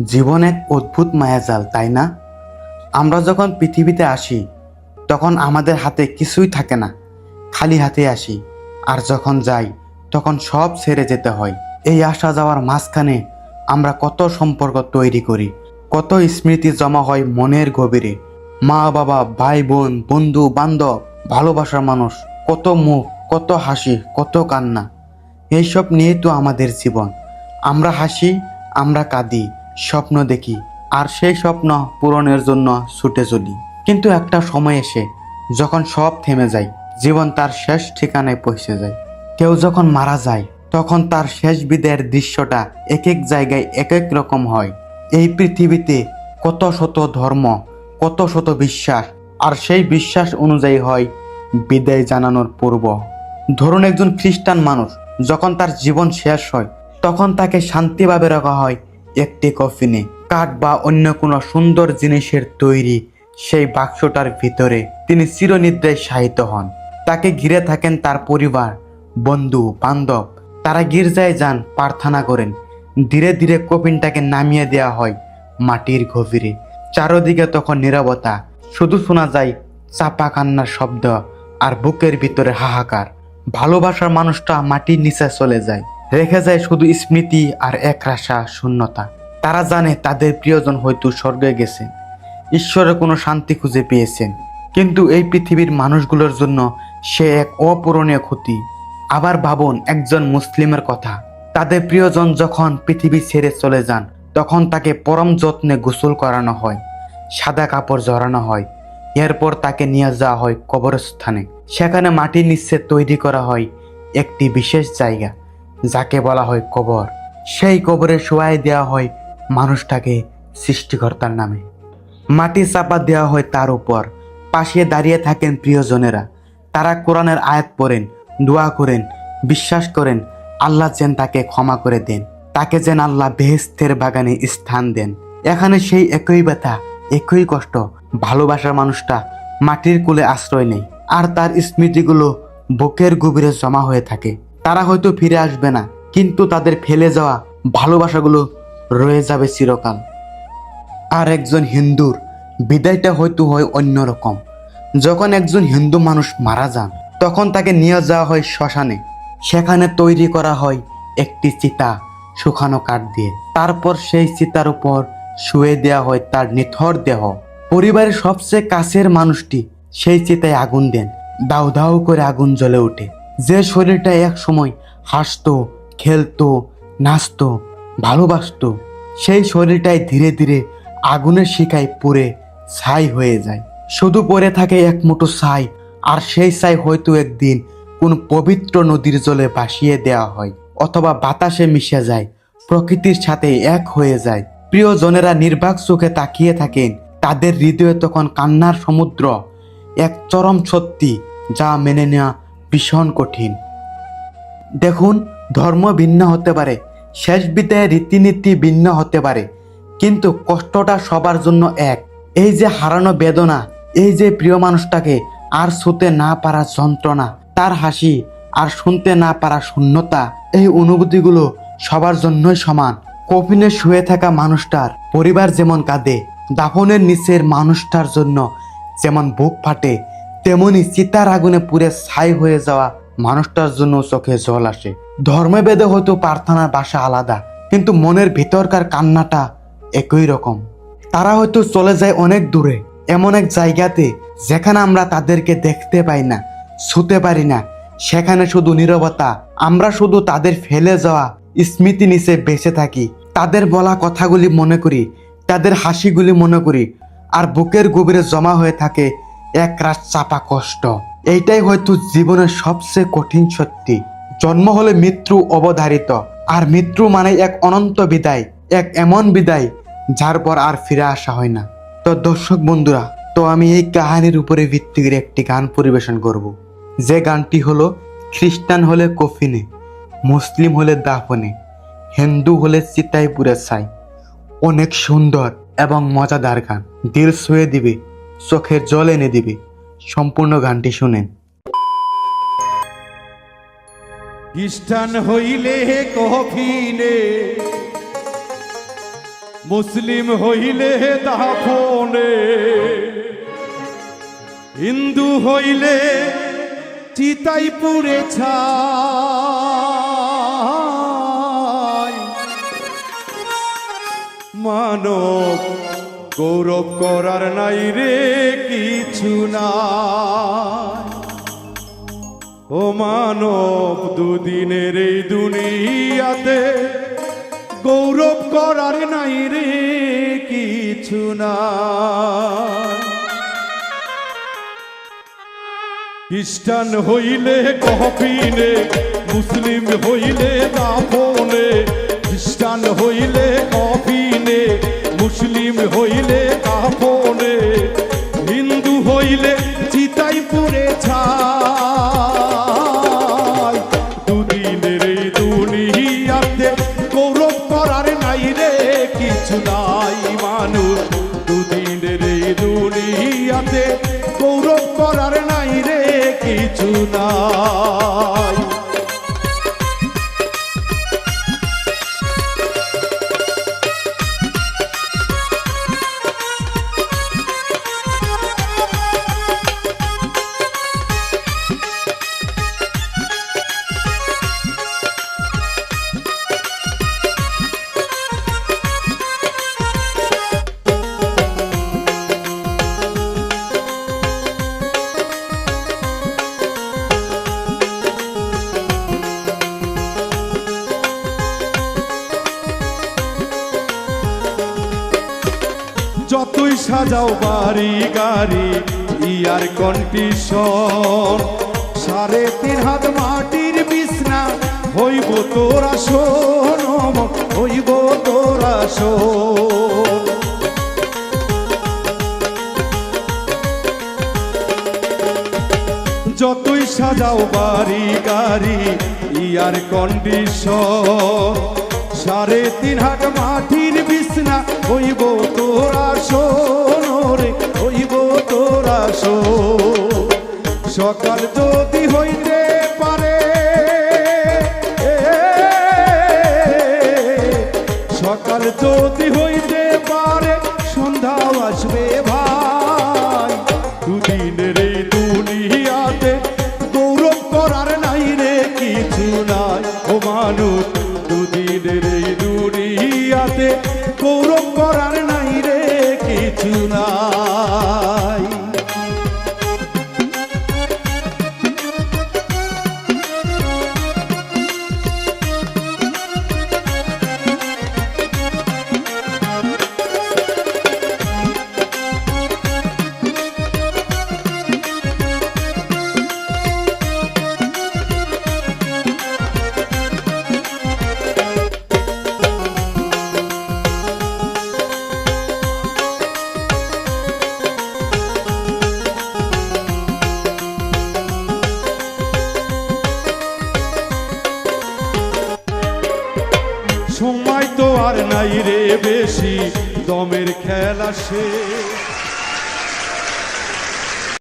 জীবন এক অদ্ভুত মায়াজাল, তাই না? আমরা যখন পৃথিবীতে আসি তখন আমাদের হাতে কিছুই থাকে না, খালি হাতে আসি। আর যখন যাই তখন সব ছেড়ে যেতে হয়। এই আসা যাওয়ার মাঝখানে আমরা কত সম্পর্ক তৈরি করি, কত স্মৃতি জমা হয় মনের গভীরে। মা বাবা, ভাই বোন, বন্ধু বান্ধব, ভালোবাসার মানুষ, কত মুখ, কত হাসি, কত কান্না। এইসব নিয়েই তো আমাদের জীবন। আমরা হাসি, আমরা কাঁদি, স্বপ্ন দেখি, আর সেই স্বপ্ন পূরণের জন্য ছুটে চলি। কিন্তু একটা সময় এসে যখন সব থেমে যায়, জীবন তার শেষ ঠিকানায় পৌঁছে যায়। কেউ যখন মারা যায় তখন তার শেষ বিদায়ের দৃশ্যটা এক এক জায়গায় এক এক রকম হয়। এই পৃথিবীতে কত শত ধর্ম, কত শত বিশ্বাস, আর সেই বিশ্বাস অনুযায়ী হয় বিদায় জানানোর পূর্ব। ধরুন একজন খ্রিস্টান মানুষ যখন তার জীবন শেষ হয় তখন তাকে শান্তিভাবে রাখা হয় একটি কফিনে, কাঠ বা অন্য কোনো সুন্দর জিনিসের তৈরি সেই বাক্সটার ভিতরে। তিনি চিরনিদ্রায় শায়িত হন। তাকে ঘিরে থাকেন তার পরিবার, বন্ধু বান্ধব। তারা গির্জায় যান, প্রার্থনা করেন। ধীরে ধীরে কফিনটাকে নামিয়ে দেওয়া হয় মাটির গভীরে। চারদিকে তখন নীরবতা, শুধু শোনা যায় চাপা কান্নার শব্দ আর বুকের ভিতরে হাহাকার। ভালোবাসার মানুষটা মাটির নিচে চলে যায়, রেখে যায় শুধু স্মৃতি আর একরাশা শূন্যতা। তারা জানে তাদের প্রিয়জন হয়তো স্বর্গে গেছেন, ঈশ্বরের কোনো শান্তি খুঁজে পেয়েছেন, কিন্তু এই পৃথিবীর মানুষগুলোর জন্য সে এক অপূরণীয় ক্ষতি। আবার ভাবুন একজন মুসলিমের কথা। তাদের প্রিয়জন যখন পৃথিবী ছেড়ে চলে যান তখন তাকে পরম যত্নে গোসল করানো হয়, সাদা কাপড় জড়ানো হয়। এরপর তাকে নিয়ে যাওয়া হয় কবরস্থানে। সেখানে মাটির নিচে তৈরি করা হয় একটি বিশেষ জায়গা, যাকে বলা হয় কবর। সেই কবরে শোয়াই দেওয়া হয় মানুষটাকে সৃষ্টিকর্তার নামে। মাটি চাপা দেওয়া হয় তার উপর। পাশে দাঁড়িয়ে থাকেন প্রিয়জনেরা। তারা কোরআনের আয়াত পড়েন, দোয়া করেন, বিশ্বাস করেন আল্লাহ যেন তাকে ক্ষমা করে দেন, তাকে যেন আল্লাহ বেহেশতের বাগানে স্থান দেন। এখানে সেই একই ব্যথা, একই কষ্ট। ভালোবাসার মানুষটা মাটির কোলে আশ্রয় নেই, আর তার স্মৃতিগুলো বুকের গভীরে জমা হয়ে থাকে। তারা হয়তো ফিরে আসবে না, কিন্তু তাদের ফেলে যাওয়া ভালোবাসাগুলো রয়ে যাবে চিরকাল। আর একজন হিন্দুর বিদায়টা হয়তো হয় অন্যরকম। যখন একজন হিন্দু মানুষ মারা যান তখন তাকে নিয়ে যাওয়া হয় শ্মশানে। সেখানে তৈরি করা হয় একটি চিতা, শুকানো কাঠ দিয়ে। তারপর সেই চিতার উপর শুয়ে দেওয়া হয় তার নিথর দেহ। পরিবারের সবচেয়ে কাছের মানুষটি সেই চিতায় আগুন দেন। দাউ দাউ করে আগুন জ্বলে ওঠে। যে শরীরটা এক সময় হাসতো, খেলতো, নাচতো, ভালোবাসতো, সেই শরীরটাই ধীরে ধীরে আগুনের শিখায় পুড়ে ছাই হয়ে যায়। শুধু পড়ে থাকে এক মুঠো ছাই, আর সেই ছাই হয়তো একদিন কোন পবিত্র নদীর জলে ভাসিয়ে দেওয়া হয়, অথবা বাতাসে মিশে যায়, প্রকৃতির সাথে এক হয়ে যায়। প্রিয়জনেরা নির্বাক চোখে তাকিয়ে থাকেন। তাদের হৃদয়ে তখন কান্নার সমুদ্র, এক চরম সত্যি যা মেনে নেওয়া ভীষণ কঠিন। দেখুন, ধর্ম ভিন্ন হতে পারে, শেষ বিদায়ের রীতিনীতি ভিন্ন হতে পারে, কিন্তু কষ্টটা সবার জন্য এক। এই যে হারানো বেদনা, এই যে প্রিয় মানুষটাকে আর ছুঁতে না পারা যন্ত্রণা, তার হাসি আর শুনতে না পারা শূন্যতা, এই অনুভূতিগুলো সবার জন্যই সমান। কফিনে শুয়ে থাকা মানুষটার পরিবার যেমন কাঁদে, দাফনের নিচের মানুষটার জন্য যেমন বুক ফাটে, তেমনি চিতার আগুনে পুড়ে ছাই হয়ে যাওয়া মানুষটার জন্য চোখে জল আসে। ধর্মভেদে হয়তো প্রার্থনার ভাষা আলাদা, কিন্তু মনের ভিতরকার কান্নাটা একই রকম। তারা হয়তো চলে যায় অনেক দূরে, এমন এক জায়গাতে যেখানে আমরা তাদেরকে দেখতে পাই না, ছুঁতে পারি না। সেখানে শুধু নীরবতা। আমরা শুধু তাদের ফেলে যাওয়া স্মৃতি নিচে বেঁচে থাকি। তাদের বলা কথাগুলি মনে করি, তাদের হাসিগুলি মনে করি, আর বুকের গভীরে জমা হয়ে থাকে এক রাত চাপা কষ্ট। এইটাই হয়তো জীবনের সবচেয়ে কঠিন সত্যি। জন্ম হলে মৃত্যু অবধারিত, আর মৃত্যু মানে এক অনন্ত বিদায়, এক এমন বিদায় যার পর আর ফিরে আসা হয় না। তো দর্শক বন্ধুরা, তো আমি এই কাহিনীর উপরে ভিত্তি করে একটি গান পরিবেশন করব, যে গানটি হলো খ্রিস্টান হলে কফিনে, মুসলিম হলে দাফনে, হিন্দু হলে চিতায় পুড়ে ছাই। অনেক সুন্দর এবং মজাদার গান, দিল ছুঁয়ে দিবে, চোখের জল এনে দিবে। সম্পূর্ণ গানটি শুনেন। খ্রিস্টান হইলে কফিনে, মুসলিম হইলে দাফনে, হিন্দু হইলে চিতাই পুড়ে ছাই। মানব গৌরব করার নাই রে কিছু নাই। ও মানব দুদিনের এই দুনিয়াতে গৌরব করার নাই রে কিছু নাই। খ্রিস্টান হইলে কফিনে, মুসলিম হইলে দাফনে। খ্রিস্টান হইলে কফিনে, মুসলিম হইলে দাফনে। হিন্দু হইলে চিতাই পুড়ে ছাই। দুদিনের এই দুনিয়াতে গৌরব করার নাই রে কিছু নাই। মানুষ দুদিনের এই দুনিয়াতে গৌরব করার নাই রে কিছু নাই। যতই সাজাও বাড়ি গাড়ি ইয়ার কন্ডিশন, 3.5 হাত মাটির বিছনা হইব তোরা শোন, হইব তোরা শোন। যতই সাজাও বাড়ি গাড়ি ইয়ার কন্ডিশন, 3.5 হাত মাটির বিছনা হইব তোরা শোন রে, হইব তোরা শোন। সকাল যদি হইতে পারে, সকাল যদি হইতে পারে সন্ধ্যাও আসবে ভাই। দুদিনের এই দুনিয়াতে গৌরব করার নাই রে কিছু নাই। ও মানুষ দুদিনের এই দুনিয়াতে গৌরব করার নাই রে কিছু নাই। সময় তো আর নাই রে বেশি, দমের খেলা শেষ।